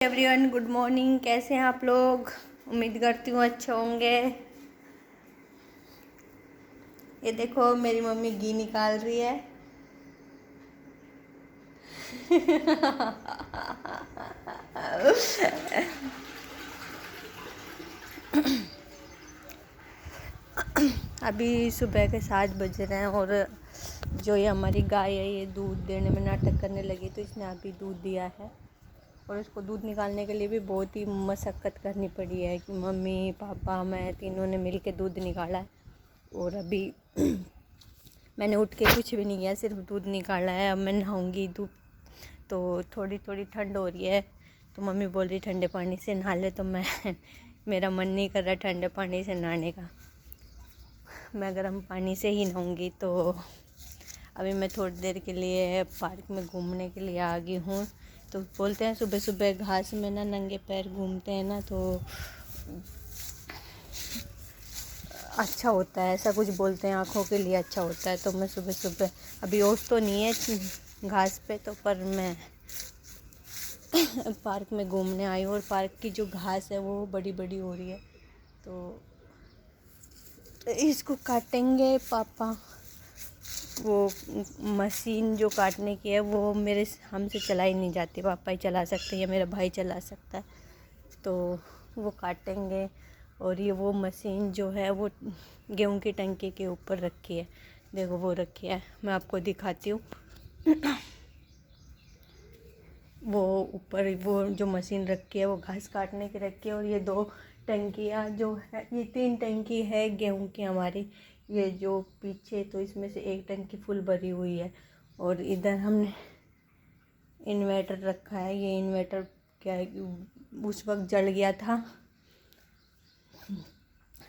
Everyone, good morning. कैसे हैं आप लोग? उम्मीद करती हूँ अच्छे होंगे। ये देखो, मेरी मम्मी घी निकाल रही है। अभी सुबह के 7 बज रहे हैं और जो ये हमारी गाय है ये दूध देने में नाटक करने लगी, तो इसने अभी दूध दिया है। और इसको दूध निकालने के लिए भी बहुत ही मशक्क़त करनी पड़ी है कि मम्मी पापा मैं तीनों ने मिल के दूध निकाला है। और अभी मैंने उठ के कुछ भी नहीं किया, सिर्फ दूध निकाला है। अब मैं नहाऊंगी। धूप तो थोड़ी थोड़ी ठंड हो रही है, तो मम्मी बोल रही ठंडे पानी से नहा ले, तो मेरा मन नहीं कर रहा ठंडे पानी से नहाने का। मैं गर्म पानी से ही नहाऊंगी। तो अभी मैं थोड़ी देर के लिए पार्क में घूमने के लिए आ गई हूँ। तो बोलते हैं सुबह सुबह घास में ना नंगे पैर घूमते हैं ना तो अच्छा होता है, ऐसा कुछ बोलते हैं, आँखों के लिए अच्छा होता है। तो मैं सुबह सुबह, अभी ओस तो नहीं है घास पे तो, पर मैं पार्क में घूमने आई हूँ। और पार्क की जो घास है वो बड़ी बड़ी हो रही है, तो इसको काटेंगे पापा। वो मशीन जो काटने की है वो हमसे चलाई नहीं जाती, पापा ही चला सकते हैं या मेरा भाई चला सकता है, तो वो काटेंगे। और ये वो मशीन जो है वो गेहूं की टंकी के ऊपर रखी है, देखो वो रखी है, मैं आपको दिखाती हूँ। वो ऊपर वो जो मशीन रखी है वो घास काटने की रखी है। और ये 2 टंकियाँ जो है, ये 3 टंकी है गेहूं की हमारी। ये जो पीछे तो इसमें से एक टंकी फुल भरी हुई है। और इधर हमने इन्वर्टर रखा है। ये इन्वर्टर क्या है कि उस वक्त जल गया था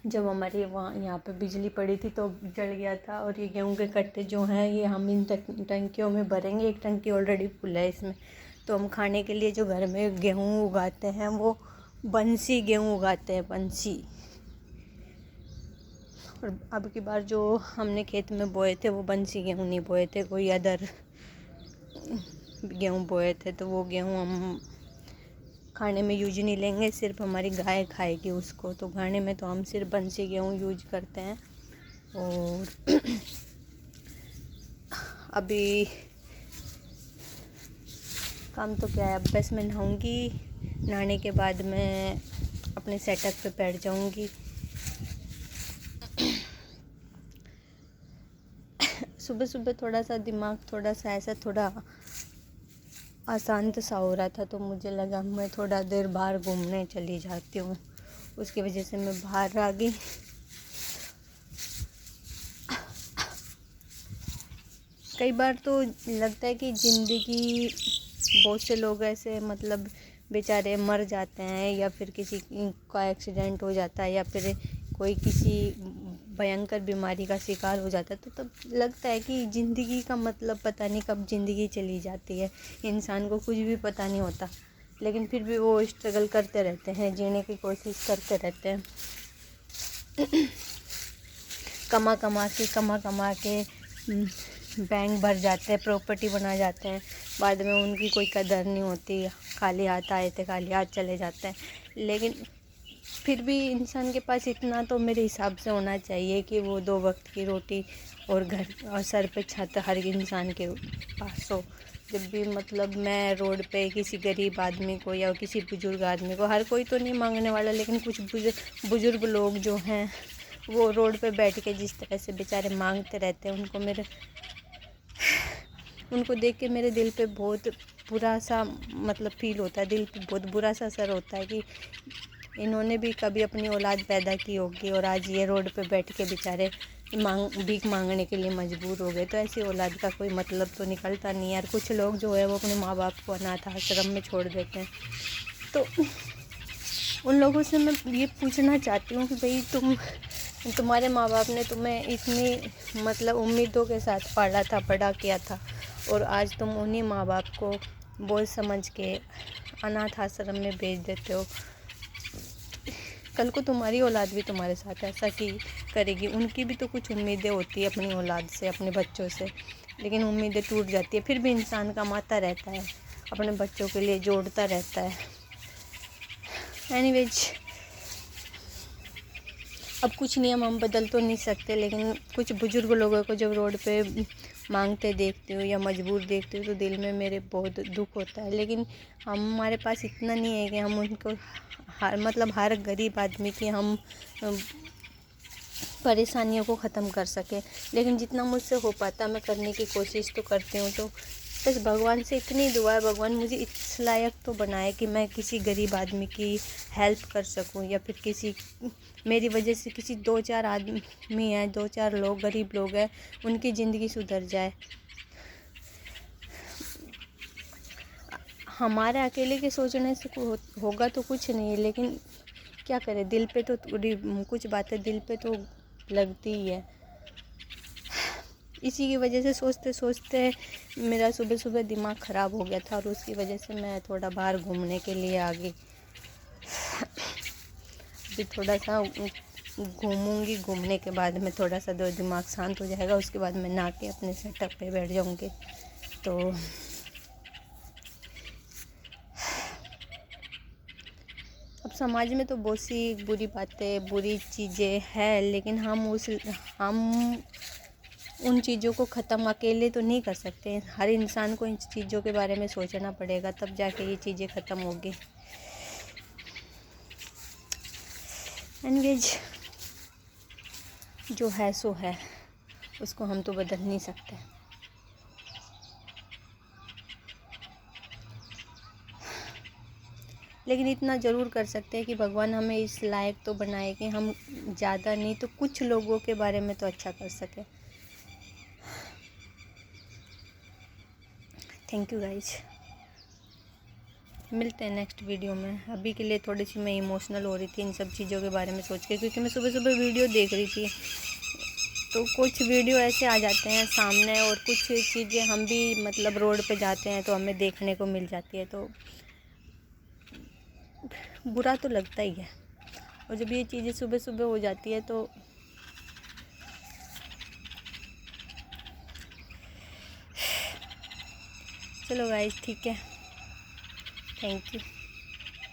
जब हमारे यहाँ पे बिजली पड़ी थी, तो जल गया था। और ये गेहूं के कट्टे जो हैं ये हम इन टंकियों में भरेंगे। एक टंकी ऑलरेडी फुल है इसमें। तो हम खाने के लिए जो घर में गेहूं उगाते हैं वो बंसी गेहूं उगाते हैं, बंसी। और अब की बार जो हमने खेत में बोए थे वो बंसी गेहूं नहीं बोए थे, कोई अदर गेहूं बोए थे। तो वो गेहूं हम खाने में यूज नहीं लेंगे, सिर्फ हमारी गाय खाएगी उसको। तो खाने में तो हम सिर्फ बंसी गेहूं यूज करते हैं। और अभी काम तो क्या है, अब बस मैं नहाऊंगी। नहाने के बाद मैं अपने सेटअप पे बैठ जाऊंगी। सुबह सुबह थोड़ा सा दिमाग थोड़ा सा ऐसा थोड़ा अशांत सा हो रहा था, तो मुझे लगा मैं थोड़ा देर बाहर घूमने चली जाती हूँ। उसकी वजह से मैं बाहर आ गई। कई बार तो लगता है कि ज़िंदगी, बहुत से लोग ऐसे मतलब बेचारे मर जाते हैं, या फिर किसी का एक्सीडेंट हो जाता है, या फिर कोई किसी भयंकर बीमारी का शिकार हो जाता है, तो तब लगता है कि ज़िंदगी का मतलब पता नहीं कब ज़िंदगी चली जाती है। इंसान को कुछ भी पता नहीं होता, लेकिन फिर भी वो स्ट्रगल करते रहते हैं, जीने की कोशिश करते रहते हैं। कमा कमा के बैंक भर जाते हैं, प्रॉपर्टी बना जाते हैं, बाद में उनकी कोई कदर नहीं होती। खाली हाथ आए थे खाली हाथ चले जाते हैं। लेकिन फिर भी इंसान के पास इतना तो मेरे हिसाब से होना चाहिए कि वो 2 वक्त की रोटी और घर और सर पे छत हर इंसान के पास हो। जब भी मतलब मैं रोड पे किसी गरीब आदमी को या किसी बुजुर्ग आदमी को, हर कोई तो नहीं मांगने वाला, लेकिन कुछ बुजुर्ग लोग जो हैं वो रोड पे बैठ के जिस तरह से बेचारे मांगते रहते हैं, उनको देख के मेरे दिल पे बहुत बुरा सा मतलब फ़ील होता है, दिल पे बहुत बुरा सा असर होता है कि इन्होंने भी कभी अपनी औलाद पैदा की होगी और आज ये रोड पे बैठ के बेचारे भीख मांगने के लिए मजबूर हो गए। तो ऐसी औलाद का कोई मतलब तो निकलता नहीं यार। कुछ लोग जो है वो अपने माँ बाप को अनाथ आश्रम में छोड़ देते हैं। तो उन लोगों से मैं ये पूछना चाहती हूँ कि भाई तुम्हारे माँ बाप ने तुम्हें इतनी मतलब उम्मीदों के साथ पाला था, बड़ा किया था, और आज तुम उन्हीं माँ बाप को बोझ समझ के अनाथ आश्रम में भेज देते हो। कल को तुम्हारी औलाद भी तुम्हारे साथ ऐसा की करेगी। उनकी भी तो कुछ उम्मीदें होती है अपनी औलाद से, अपने बच्चों से, लेकिन उम्मीदें टूट जाती है। फिर भी इंसान कमाता रहता है, अपने बच्चों के लिए जोड़ता रहता है। एनीवेज, अब कुछ नियम हम बदल तो नहीं सकते, लेकिन कुछ बुजुर्ग लोगों को जब रोड पे मांगते देखती हूँ या मजबूर देखती हूँ तो दिल में मेरे बहुत दुख होता है। लेकिन हमारे पास इतना नहीं है कि हम उनको हर गरीब आदमी की हम परेशानियों को ख़त्म कर सकें, लेकिन जितना मुझसे हो पाता मैं करने की कोशिश तो करती हूँ। तो बस भगवान से इतनी दुआ है, भगवान मुझे इस लायक तो बनाए कि मैं किसी गरीब आदमी की हेल्प कर सकूं, या फिर मेरी वजह से किसी 2-4 आदमी हैं, 2-4 लोग गरीब लोग हैं, उनकी ज़िंदगी सुधर जाए। हमारे अकेले के सोचने से होगा तो कुछ नहीं, लेकिन क्या करें, दिल पे तो कुछ बातें दिल पे तो लगती ही है। इसी की वजह से सोचते सोचते मेरा सुबह सुबह दिमाग ख़राब हो गया था, और उसकी वजह से मैं थोड़ा बाहर घूमने के लिए आ गई। अभी थोड़ा सा घूमूंगी, घूमने के बाद में थोड़ा सा दिमाग शांत हो जाएगा, उसके बाद मैं नहा के अपने सेटअप पे बैठ जाऊंगी। तो अब समाज में तो बहुत सी बुरी बातें, बुरी चीज़ें हैं, लेकिन हम उन चीज़ों को ख़त्म अकेले तो नहीं कर सकते। हर इंसान को इन चीज़ों के बारे में सोचना पड़ेगा, तब जाके ये चीज़ें ख़त्म होगी। एनीवेज, जो है सो है, उसको हम तो बदल नहीं सकते। लेकिन इतना ज़रूर कर सकते हैं कि भगवान हमें इस लायक तो बनाए कि हम ज़्यादा नहीं तो कुछ लोगों के बारे में तो अच्छा कर सकें। थैंक यू गाइज, मिलते हैं नेक्स्ट वीडियो में। अभी के लिए थोड़ी सी मैं इमोशनल हो रही थी इन सब चीज़ों के बारे में सोच के, क्योंकि मैं सुबह सुबह वीडियो देख रही थी, तो कुछ वीडियो ऐसे आ जाते हैं सामने, और कुछ चीज़ें हम भी मतलब रोड पे जाते हैं तो हमें देखने को मिल जाती है, तो बुरा तो लगता ही है। और जब ये चीज़ें सुबह सुबह हो जाती है तो चलो गाइस, ठीक है, थैंक यू।